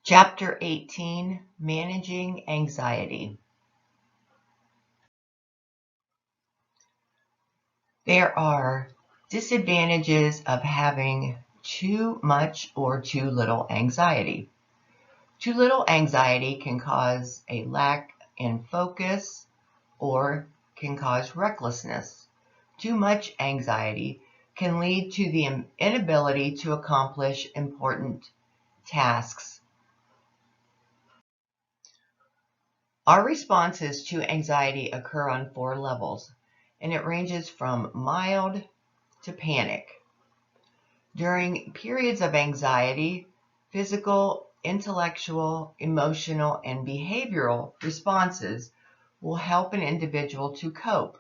Chapter 18, Managing Anxiety. There are disadvantages of having too much or too little anxiety. Too little anxiety can cause a lack in focus or can cause recklessness. Too much anxiety can lead to the inability to accomplish important tasks. Our responses to anxiety occur on 4 levels, and it ranges from mild to panic. During periods of anxiety, physical, intellectual, emotional, and behavioral responses will help an individual to cope.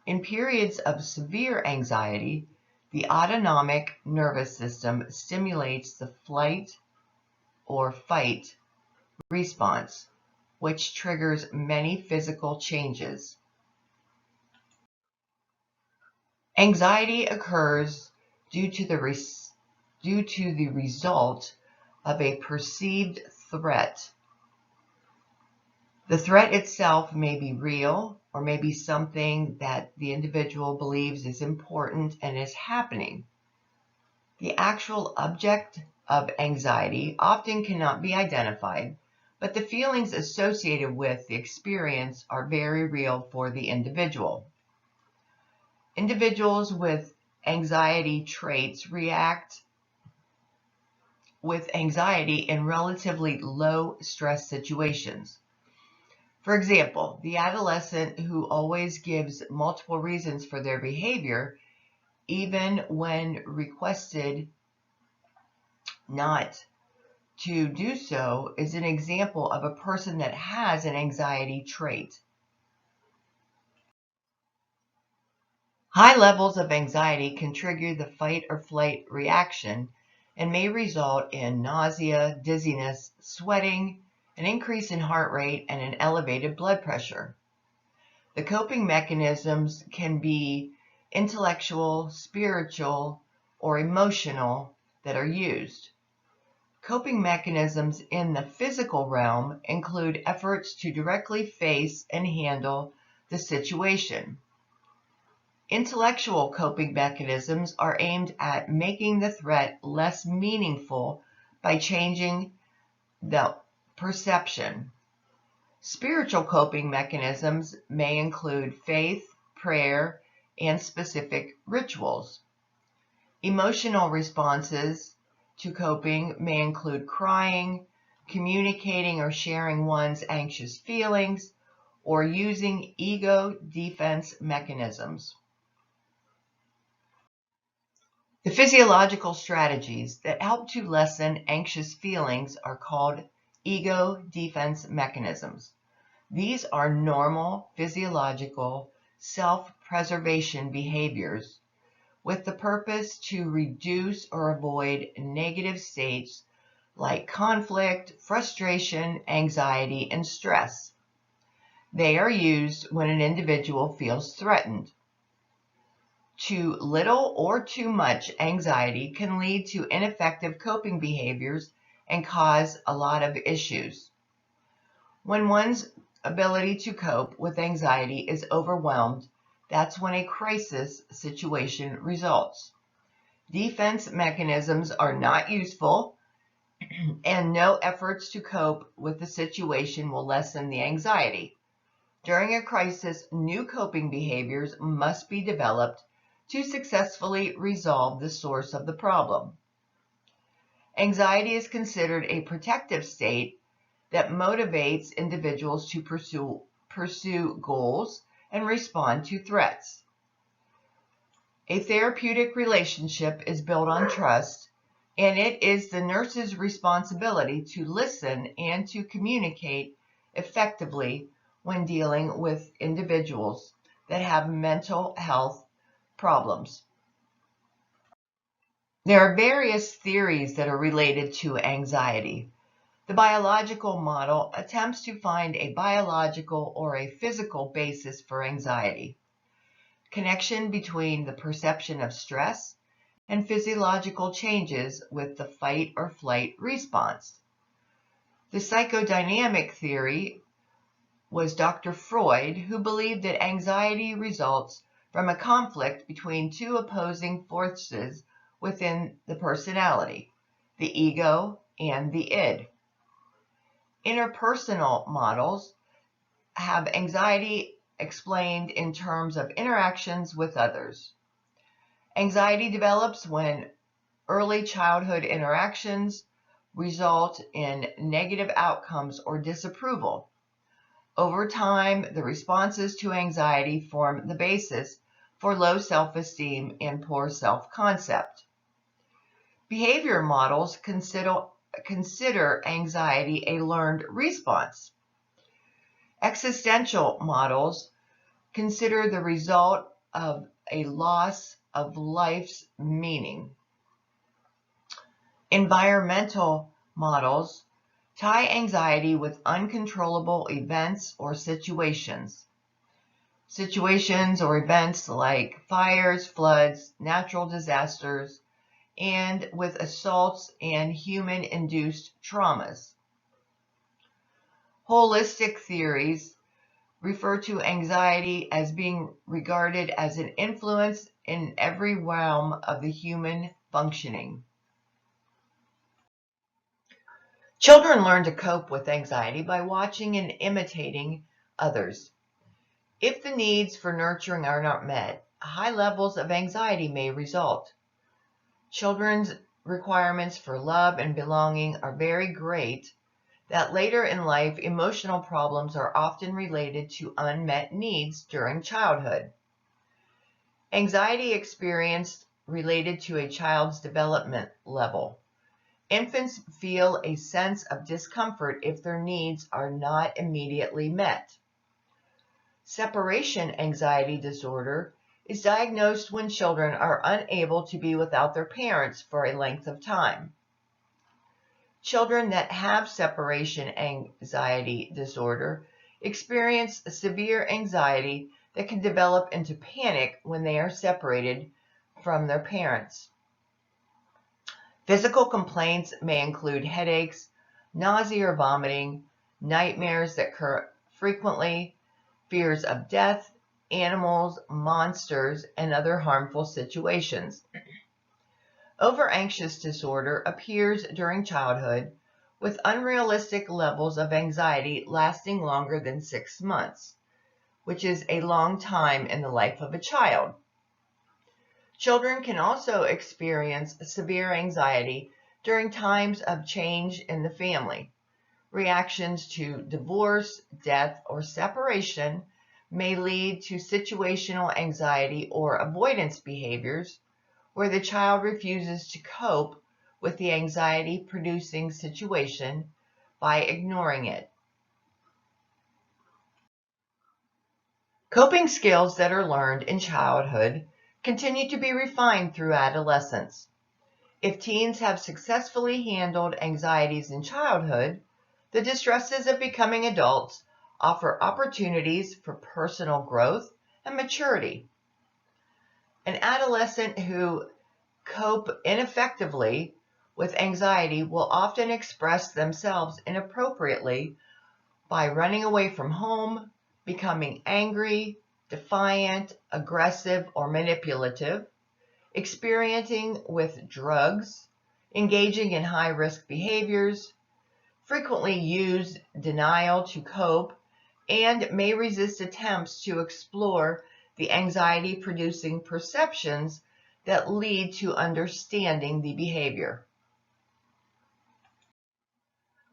In periods of severe anxiety, the autonomic nervous system stimulates the flight or fight response, which triggers many physical changes. Anxiety occurs due to the result of a perceived threat. The threat itself may be real or may be something that the individual believes is important and is happening. The actual object of anxiety often cannot be identified, but the feelings associated with the experience are very real for the individual. Individuals with anxiety traits react with anxiety in relatively low stress situations. For example, the adolescent who always gives multiple reasons for their behavior, even when requested not to do so, is an example of a person that has an anxiety trait. High levels of anxiety can trigger the fight or flight reaction and may result in nausea, dizziness, sweating, an increase in heart rate, and an elevated blood pressure. The coping mechanisms can be intellectual, spiritual, or emotional that are used. Coping mechanisms in the physical realm include efforts to directly face and handle the situation. Intellectual coping mechanisms are aimed at making the threat less meaningful by changing the perception. Spiritual coping mechanisms may include faith, prayer, and specific rituals. Emotional responses to coping may include crying, communicating or sharing one's anxious feelings, or using ego defense mechanisms. The physiological strategies that help to lessen anxious feelings are called ego defense mechanisms. These are normal physiological self-preservation behaviors with the purpose to reduce or avoid negative states like conflict, frustration, anxiety, and stress. They are used when an individual feels threatened. Too little or too much anxiety can lead to ineffective coping behaviors and cause a lot of issues. When one's ability to cope with anxiety is overwhelmed, that's when a crisis situation results. Defense mechanisms are not useful, and no efforts to cope with the situation will lessen the anxiety. During a crisis, new coping behaviors must be developed to successfully resolve the source of the problem. Anxiety is considered a protective state that motivates individuals to pursue goals and respond to threats. A therapeutic relationship is built on trust, and it is the nurse's responsibility to listen and to communicate effectively when dealing with individuals that have mental health problems. There are various theories that are related to anxiety. The biological model attempts to find a biological or a physical basis for anxiety. Connection between the perception of stress and physiological changes with the fight or flight response. The psychodynamic theory was Dr. Freud, who believed that anxiety results from a conflict between two opposing forces within the personality, the ego and the id. Interpersonal models have anxiety explained in terms of interactions with others. Anxiety develops when early childhood interactions result in negative outcomes or disapproval. Over time, the responses to anxiety form the basis for low self-esteem and poor self-concept. Behavior models consider anxiety a learned response. Existential models consider the result of a loss of life's meaning. Environmental models tie anxiety with uncontrollable events or situations. Situations or events like fires, floods, natural disasters, and with assaults and human-induced traumas. Holistic theories refer to anxiety as being regarded as an influence in every realm of the human functioning. Children learn to cope with anxiety by watching and imitating others. If the needs for nurturing are not met, high levels of anxiety may result. Children's requirements for love and belonging are very great that later in life emotional problems are often related to unmet needs during childhood. Anxiety experienced related to a child's development level. Infants feel a sense of discomfort if their needs are not immediately met. Separation anxiety disorder is diagnosed when children are unable to be without their parents for a length of time. Children that have separation anxiety disorder experience severe anxiety that can develop into panic when they are separated from their parents. Physical complaints may include headaches, nausea or vomiting, nightmares that occur frequently, fears of death, animals, monsters, and other harmful situations. Overanxious disorder appears during childhood with unrealistic levels of anxiety lasting longer than 6 months, which is a long time in the life of a child. Children can also experience severe anxiety during times of change in the family. Reactions to divorce, death, or separation may lead to situational anxiety or avoidance behaviors where the child refuses to cope with the anxiety-producing situation by ignoring it. Coping skills that are learned in childhood continue to be refined through adolescence. If teens have successfully handled anxieties in childhood, the distresses of becoming adults offer opportunities for personal growth and maturity. An adolescent who cope ineffectively with anxiety will often express themselves inappropriately by running away from home, becoming angry, defiant, aggressive, or manipulative, experimenting with drugs, engaging in high-risk behaviors, frequently use denial to cope, and may resist attempts to explore the anxiety-producing perceptions that lead to understanding the behavior.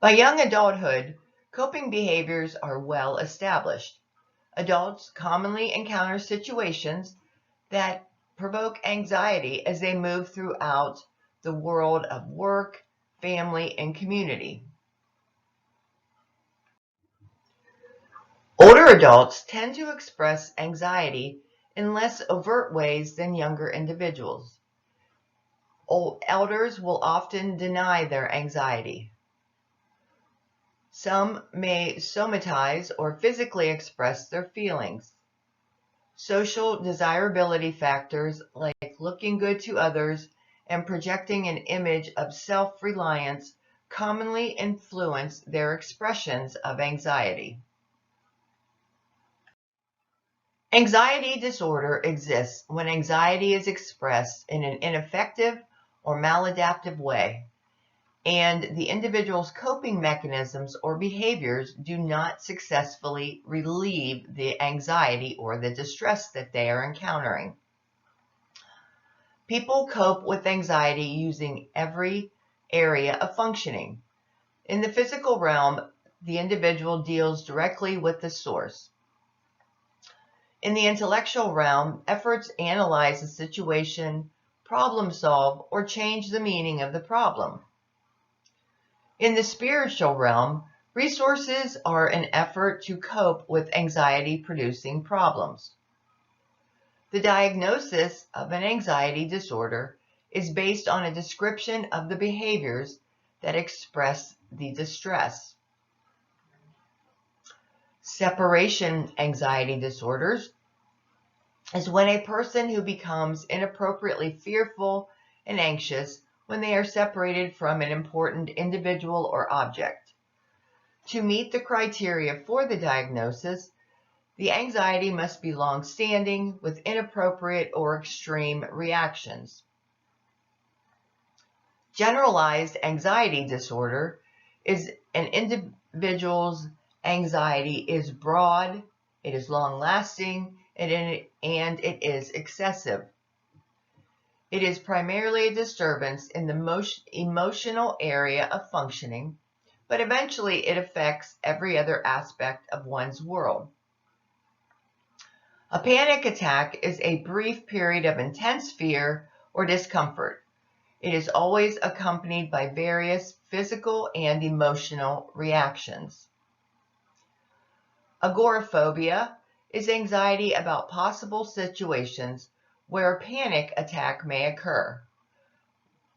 By young adulthood, coping behaviors are well established. Adults commonly encounter situations that provoke anxiety as they move throughout the world of work, family, and community. Older adults tend to express anxiety in less overt ways than younger individuals. Elders will often deny their anxiety. Some may somatize or physically express their feelings. Social desirability factors like looking good to others and projecting an image of self-reliance commonly influence their expressions of anxiety. Anxiety disorder exists when anxiety is expressed in an ineffective or maladaptive way, and the individual's coping mechanisms or behaviors do not successfully relieve the anxiety or the distress that they are encountering. People cope with anxiety using every area of functioning. In the physical realm, the individual deals directly with the source. In the intellectual realm, efforts analyze the situation, problem solve, or change the meaning of the problem. In the spiritual realm, resources are an effort to cope with anxiety-producing problems. The diagnosis of an anxiety disorder is based on a description of the behaviors that express the distress. Separation anxiety disorders is when a person who becomes inappropriately fearful and anxious when they are separated from an important individual or object. To meet the criteria for the diagnosis, the anxiety must be long-standing with inappropriate or extreme reactions. Generalized anxiety disorder is an individual's anxiety is broad, it is long-lasting, and it is excessive. It is primarily a disturbance in the emotional area of functioning, but eventually it affects every other aspect of one's world. A panic attack is a brief period of intense fear or discomfort. It is always accompanied by various physical and emotional reactions. Agoraphobia is anxiety about possible situations where a panic attack may occur.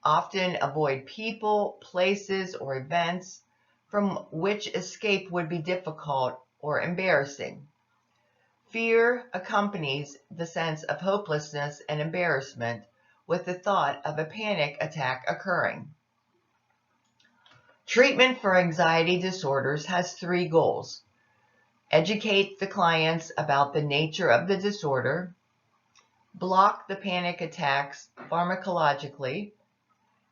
Often avoid people, places, or events from which escape would be difficult or embarrassing. Fear accompanies the sense of hopelessness and embarrassment with the thought of a panic attack occurring. Treatment for anxiety disorders has three goals: educate the clients about the nature of the disorder, block the panic attacks pharmacologically,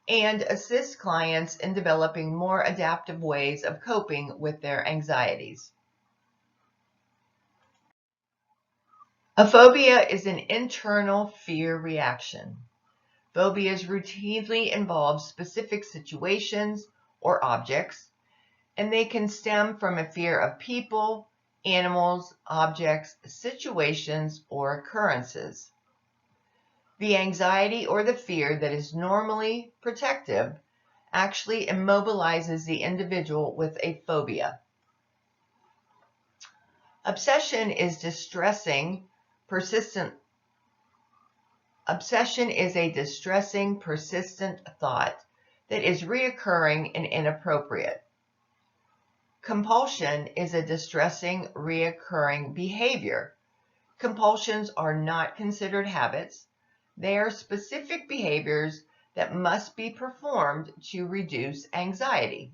and assist clients in developing more adaptive ways of coping with their anxieties. A phobia is an internal fear reaction. Phobias routinely involve specific situations or objects, and they can stem from a fear of people, animals, objects, situations, or occurrences. The anxiety or the fear that is normally protective actually immobilizes the individual with a phobia. Obsession is a distressing, persistent thought that is reoccurring and inappropriate. Compulsion is a distressing, reoccurring behavior. Compulsions are not considered habits. They are specific behaviors that must be performed to reduce anxiety.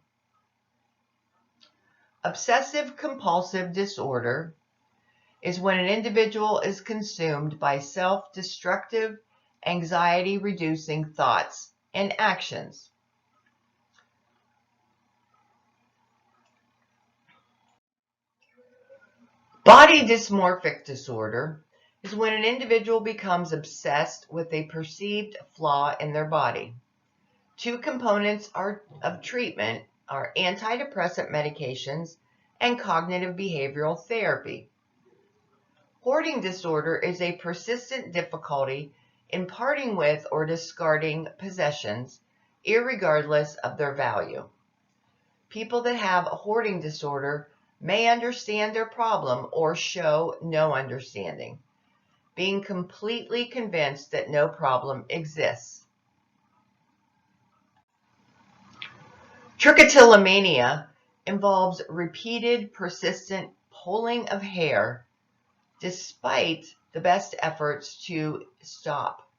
Obsessive-compulsive disorder is when an individual is consumed by self-destructive, anxiety-reducing thoughts and actions. Body dysmorphic disorder is when an individual becomes obsessed with a perceived flaw in their body. Two components of treatment are antidepressant medications and cognitive behavioral therapy. Hoarding disorder is a persistent difficulty in parting with or discarding possessions, irregardless of their value. People that have a hoarding disorder may understand their problem or show no understanding, being completely convinced that no problem exists. Trichotillomania involves repeated, persistent pulling of hair despite the best efforts to stop.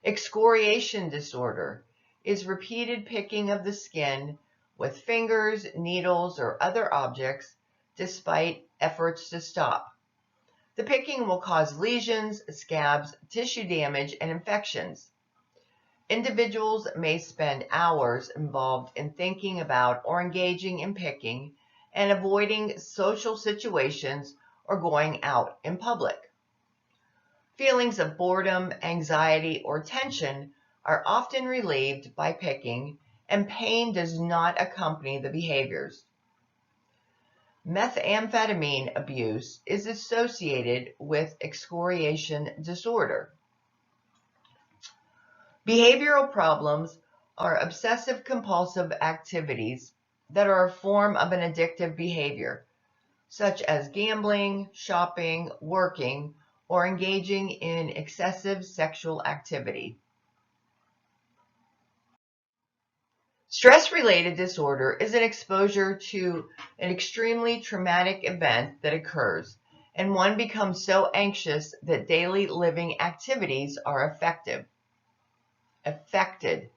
Excoriation disorder is repeated picking of the skin with fingers, needles, or other objects despite efforts to stop. The picking will cause lesions, scabs, tissue damage, and infections. Individuals may spend hours involved in thinking about or engaging in picking and avoiding social situations or going out in public. Feelings of boredom, anxiety, or tension are often relieved by picking, and pain does not accompany the behaviors. Methamphetamine abuse is associated with excoriation disorder. Behavioral problems are obsessive-compulsive activities that are a form of an addictive behavior, such as gambling, shopping, working, or engaging in excessive sexual activity. Stress-related disorder is an exposure to an extremely traumatic event that occurs, and one becomes so anxious that daily living activities are affected.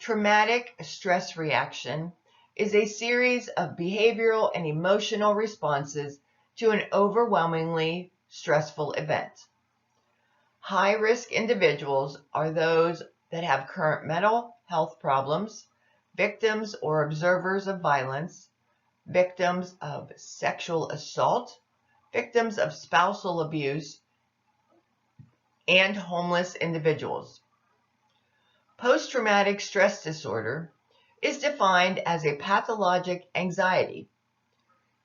Traumatic stress reaction is a series of behavioral and emotional responses to an overwhelmingly stressful event. High-risk individuals are those that have current mental health problems, victims or observers of violence, victims of sexual assault, victims of spousal abuse, and homeless individuals. Post-traumatic stress disorder is defined as a pathologic anxiety.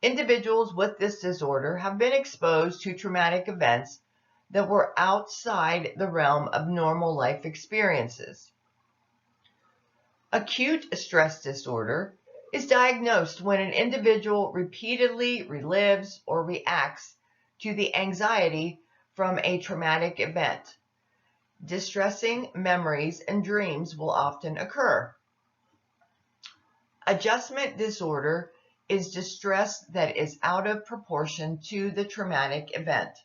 Individuals with this disorder have been exposed to traumatic events that were outside the realm of normal life experiences. Acute stress disorder is diagnosed when an individual repeatedly relives or reacts to the anxiety from a traumatic event. Distressing memories and dreams will often occur. Adjustment disorder is distress that is out of proportion to the traumatic event.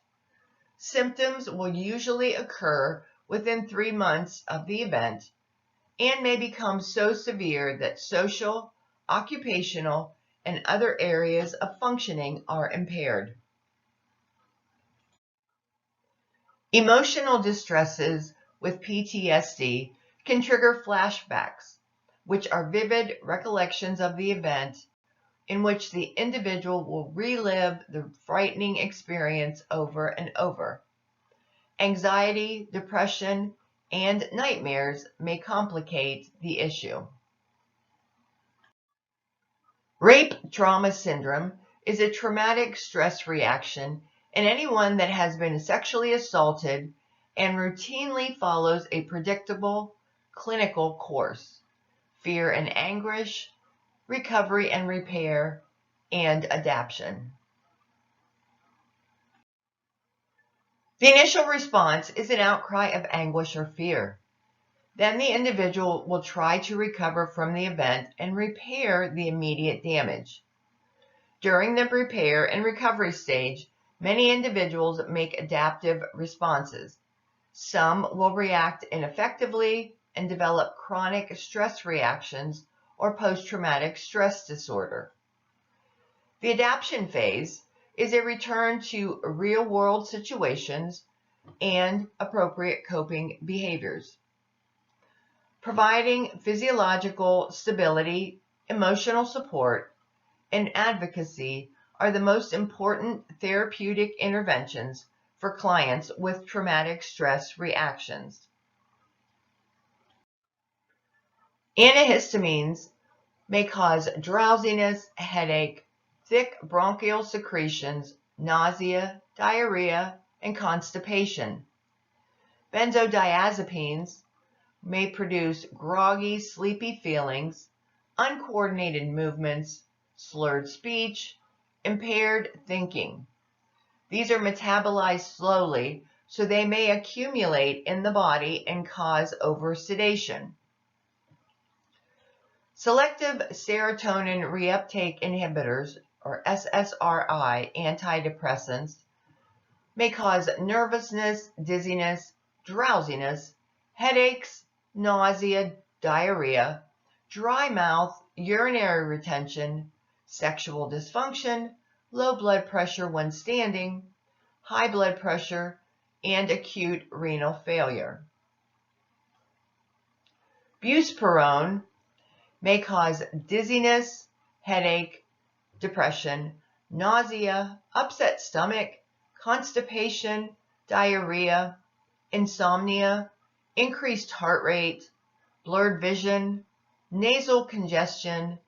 Symptoms will usually occur within 3 months of the event and may become so severe that social, occupational, and other areas of functioning are impaired. Emotional distresses with PTSD can trigger flashbacks, which are vivid recollections of the event in which the individual will relive the frightening experience over and over. Anxiety, depression, and nightmares may complicate the issue. Rape trauma syndrome is a traumatic stress reaction in anyone that has been sexually assaulted and routinely follows a predictable clinical course: fear and anguish, recovery and repair, and adaptation. The initial response is an outcry of anguish or fear. Then the individual will try to recover from the event and repair the immediate damage. During the repair and recovery stage, many individuals make adaptive responses. Some will react ineffectively and develop chronic stress reactions or post-traumatic stress disorder. The adaptation phase is a return to real-world situations and appropriate coping behaviors. Providing physiological stability, emotional support, and advocacy are the most important therapeutic interventions for clients with traumatic stress reactions. Antihistamines may cause drowsiness, headache, thick bronchial secretions, nausea, diarrhea, and constipation. Benzodiazepines may produce groggy, sleepy feelings, uncoordinated movements, slurred speech, impaired thinking. These are metabolized slowly, so they may accumulate in the body and cause oversedation. Selective serotonin reuptake inhibitors, or SSRI antidepressants, may cause nervousness, dizziness, drowsiness, headaches, nausea, diarrhea, dry mouth, urinary retention, sexual dysfunction, low blood pressure when standing, high blood pressure, and acute renal failure. Buspirone may cause dizziness, headache, depression, nausea, upset stomach, constipation, diarrhea, insomnia, increased heart rate, blurred vision, nasal congestion,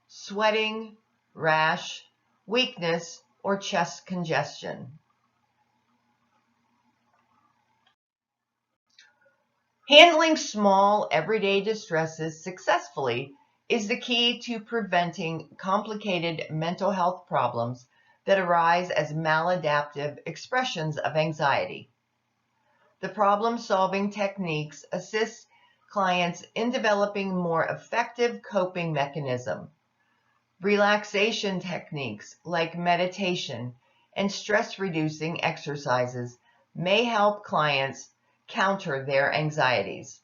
sweating, rash, weakness, or chest congestion. Handling small, everyday distresses successfully is the key to preventing complicated mental health problems that arise as maladaptive expressions of anxiety. The problem-solving techniques assist clients in developing more effective coping mechanisms. Relaxation techniques like meditation and stress-reducing exercises may help clients counter their anxieties.